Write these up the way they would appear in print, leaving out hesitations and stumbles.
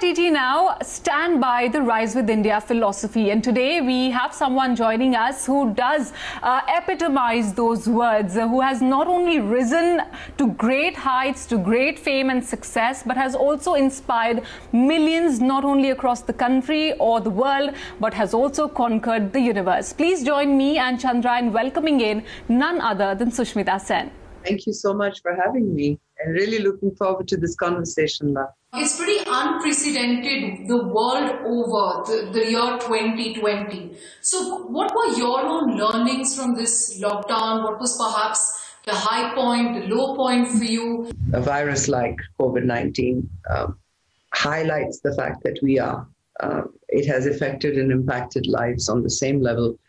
OTT now stand by the Rise with India philosophy, and today we have someone joining us who does epitomize those words, who has not only risen to great heights, to great fame and success, but has also inspired millions not only across the country or the world, but has also conquered the universe. Please join me and Chandra in welcoming in none other than Sushmita Sen. Thank you so much for having me, and really looking forward to this conversation now. It's pretty unprecedented the world over, the year 2020. So what were your own learnings from this lockdown? What was perhaps the high point, the low point for you? A virus like COVID-19 highlights the fact that it has affected and impacted lives on the same level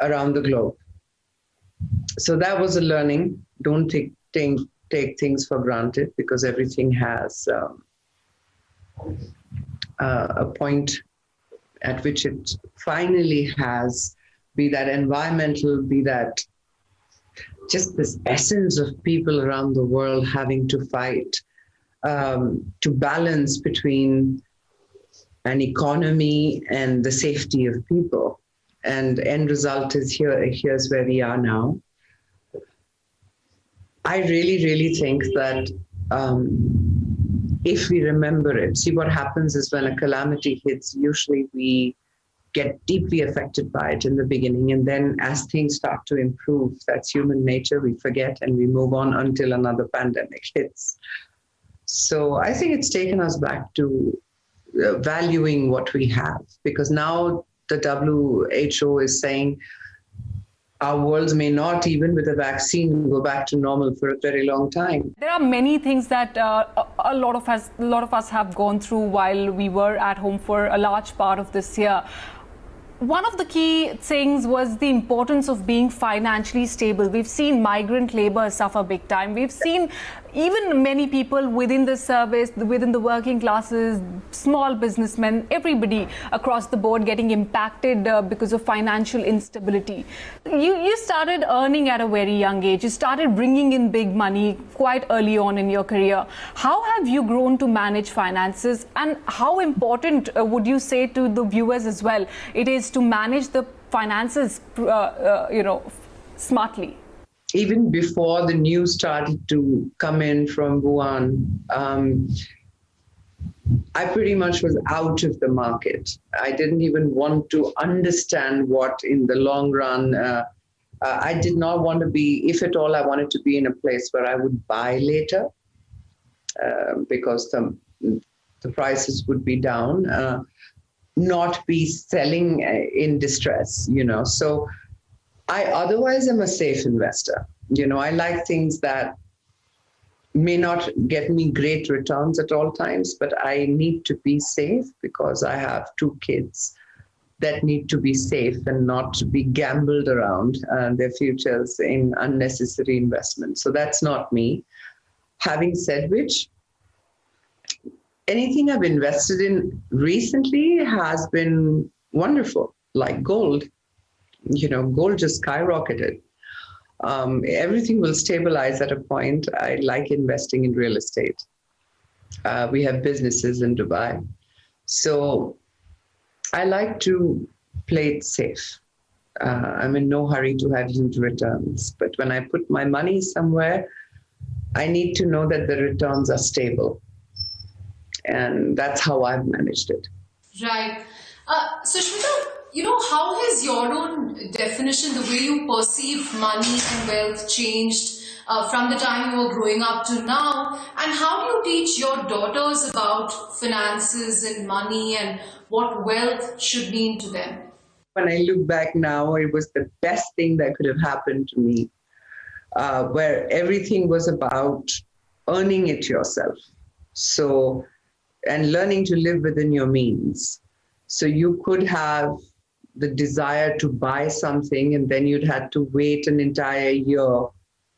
around the globe. So that was a learning. Don't take things for granted, because everything has a point at which it finally has, be that environmental, be that just this essence of people around the world having to fight to balance between an economy and the safety of people. And the end result is here's where we are now. I really think that if we remember it, see what happens is when a calamity hits, usually we get deeply affected by it in the beginning. And then as things start to improve, that's human nature, we forget and we move on until another pandemic hits. So I think it's taken us back to valuing what we have, because now the WHO is saying our worlds may not, even with a vaccine, go back to normal for a very long time. There are many things that a lot of us have gone through while we were at home for a large part of this year. One of the key things was the importance of being financially stable. We've seen migrant labor suffer big time. We've seen even many people within the service, within the working classes, small businessmen, everybody across the board getting impacted because of financial instability. You started earning at a very young age. You started bringing in big money quite early on in your career. How have you grown to manage finances, and how important would you say to the viewers as well it is to manage the finances, smartly? Even before the news started to come in from Wuhan, I pretty much was out of the market. I didn't even want to understand what in the long run. I did not want to be, if at all, I wanted to be in a place where I would buy later because the prices would be down, not be selling in distress, So I otherwise am a safe investor. I like things that may not get me great returns at all times, but I need to be safe because I have 2 kids that need to be safe and not to be gambled around their futures in unnecessary investments. So that's not me. Having said which, anything I've invested in recently has been wonderful, like gold. Gold just skyrocketed. Everything will stabilize at a point. I like investing in real estate. We have businesses in Dubai. So I like to play it safe. I'm in no hurry to have huge returns. But when I put my money somewhere, I need to know that the returns are stable. And that's how I've managed it. Right. Sushmita, how has your own definition, the way you perceive money and wealth changed from the time you were growing up to now? And how do you teach your daughters about finances and money and what wealth should mean to them? When I look back now, it was the best thing that could have happened to me, where everything was about earning it yourself. So, and learning to live within your means. So you could have the desire to buy something, and then you'd have to wait an entire year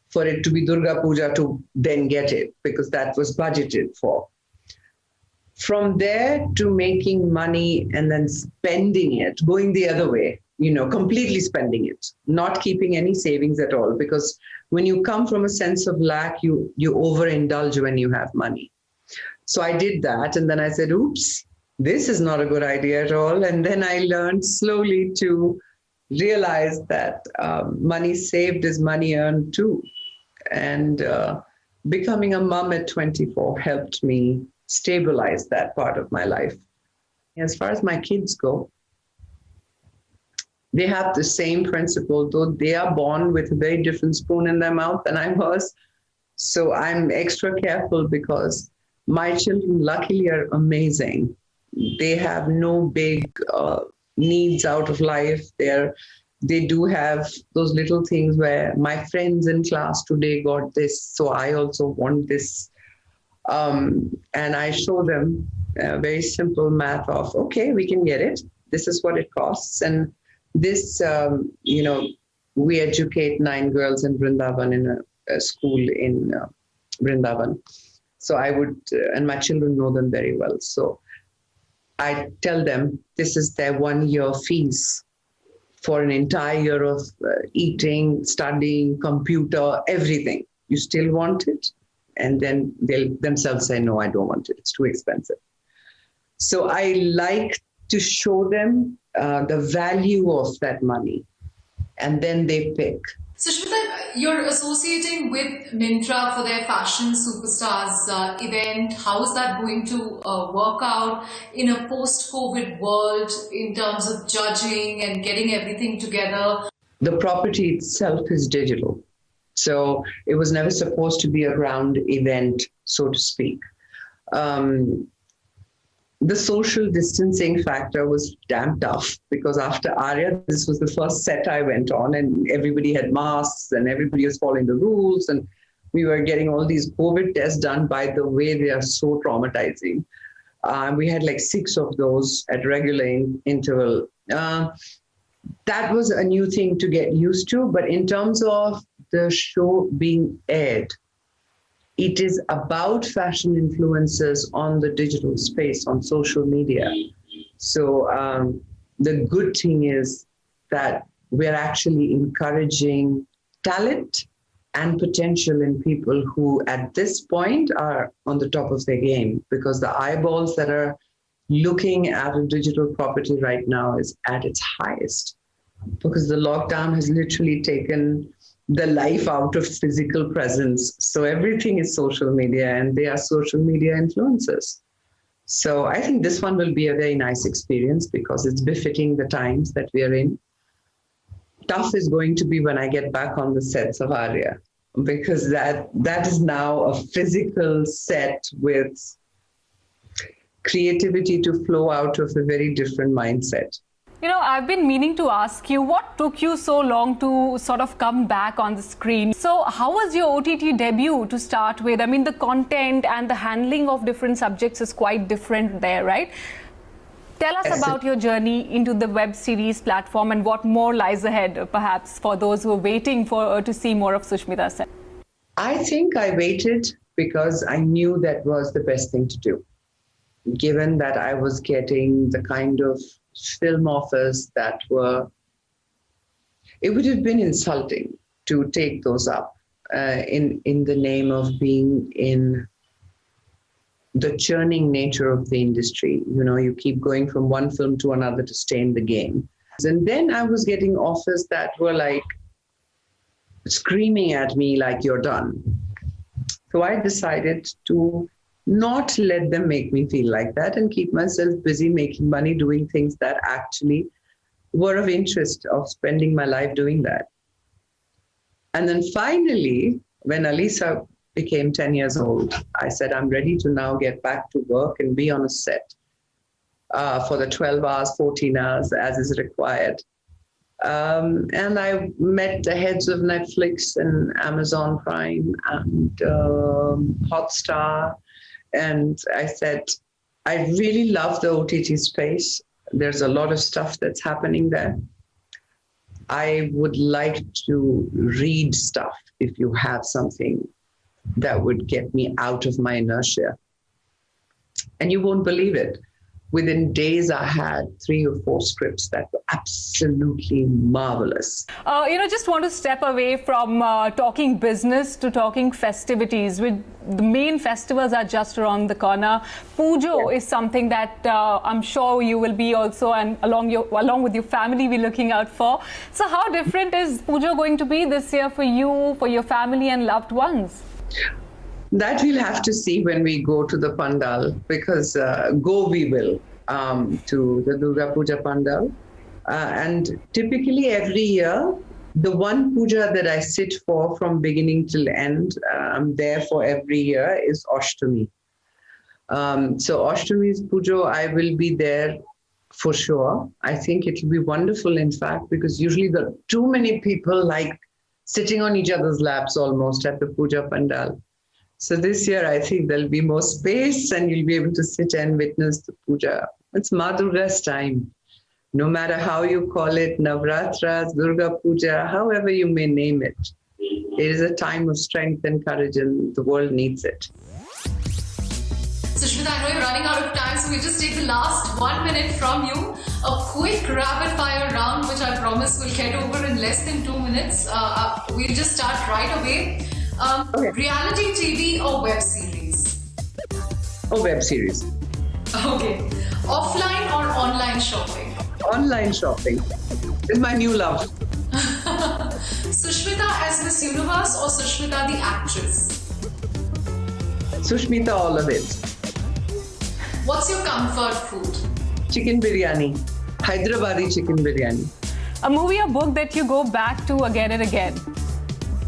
for it to be Durga Puja to then get it, because that was budgeted for. From there to making money and then spending it, going the other way, completely spending it, not keeping any savings at all. Because when you come from a sense of lack, you overindulge when you have money. So I did that. And then I said, oops, this is not a good idea at all. And then I learned slowly to realize that money saved is money earned too. And becoming a mom at 24 helped me stabilize that part of my life. As far as my kids go, they have the same principle, though they are born with a very different spoon in their mouth than I was. So I'm extra careful because my children luckily are amazing. They have no big needs out of life. They do have those little things where my friends in class today got this, so I also want this. And I show them a very simple math of, okay, we can get it. This is what it costs. And this, we educate 9 girls in Vrindavan in a school in Vrindavan. So I would, and my children know them very well. So I tell them this is their 1 year fees for an entire year of eating, studying, computer, everything. You still want it? And then they'll themselves say, no, I don't want it. It's too expensive. So I like to show them the value of that money. And then they pick. Sushmita, you're associating with Myntra for their Fashion Superstars event. How is that going to work out in a post-COVID world in terms of judging and getting everything together? The property itself is digital. So it was never supposed to be a ground event, so to speak. The social distancing factor was damn tough because after Arya, this was the first set I went on and everybody had masks and everybody was following the rules and we were getting all these COVID tests done. By the way, they are so traumatizing. We had like 6 of those at regular interval. That was a new thing to get used to. But in terms of the show being aired, it is about fashion influencers on the digital space, on social media. So the good thing is that we're actually encouraging talent and potential in people who at this point are on the top of their game, because the eyeballs that are looking at a digital property right now is at its highest, because the lockdown has literally taken the life out of physical presence. So everything is social media and they are social media influencers. So I think this one will be a very nice experience because it's befitting the times that we are in. Tough is going to be when I get back on the sets of Arya, because that is now a physical set with creativity to flow out of a very different mindset. You know, I've been meaning to ask you, what took you so long to sort of come back on the screen? So how was your OTT debut to start with? I mean, the content and the handling of different subjects is quite different there, right? Tell us about your journey into the web series platform and what more lies ahead, perhaps, for those who are waiting to see more of Sushmita Sen. I think I waited because I knew that was the best thing to do, given that I was getting the kind of film offers that it would have been insulting to take those up in the name of being in the churning nature of the industry. You know, you keep going from one film to another to stay in the game. And then I was getting offers that were like screaming at me like, you're done. So I decided to not let them make me feel like that and keep myself busy making money doing things that actually were of interest, of spending my life doing that. And then finally, when Alisa became 10 years old, I said, I'm ready to now get back to work and be on a set for the 12 hours, 14 hours as is required. And I met the heads of Netflix and Amazon Prime and Hotstar. And I said, I really love the OTT space. There's a lot of stuff that's happening there. I would like to read stuff if you have something that would get me out of my inertia. And you won't believe it. within days, I had 3 or 4 scripts that were absolutely marvelous. Just want to step away from talking business to talking festivities. The main festivals are just around the corner. Pujo is something that I'm sure you will be also, and along with your family, be looking out for. So how different is Pujo going to be this year for you, for your family and loved ones? That we'll have to see when we go to the pandal, because go we will to the Durga Puja pandal. And typically every year, the one puja that I sit for from beginning till end, I'm there for every year, is Ashtami. So Ashtami's puja, I will be there for sure. I think it will be wonderful, in fact, because usually there are too many people like sitting on each other's laps almost at the puja pandal. So this year, I think there'll be more space and you'll be able to sit and witness the puja. It's Ma Durga's time. No matter how you call it, Navratras, Durga Puja, however you may name it, it is a time of strength and courage, and the world needs it. Sushmita, I know you're running out of time, so we just take the last 1 minute from you. A quick rapid fire round, which I promise we'll get over in less than 2 minutes. We'll just start right away. Okay. Reality TV or web series? Oh, web series. Okay. Offline or online shopping? Online shopping is my new love. Sushmita as Miss Universe or Sushmita the actress? Sushmita, all of it. What's your comfort food? Chicken biryani. Hyderabadi chicken biryani. A movie or book that you go back to again and again?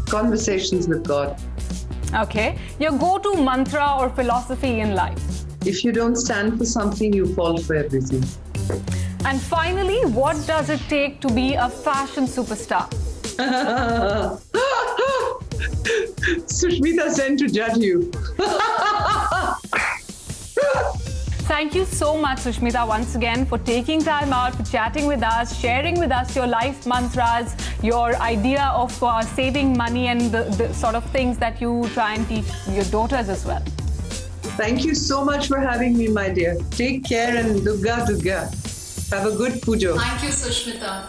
Conversations with God. Okay. Your go-to mantra or philosophy in life? If you don't stand for something, you fall for everything. And finally, what does it take to be a fashion superstar? Sushmita Sen to judge you. Thank you so much, Sushmita, once again for taking time out, for chatting with us, sharing with us your life mantras, your idea of saving money and the sort of things that you try and teach your daughters as well. Thank you so much for having me, my dear. Take care and Durga Durga. Have a good pujo. Thank you, Sushmita.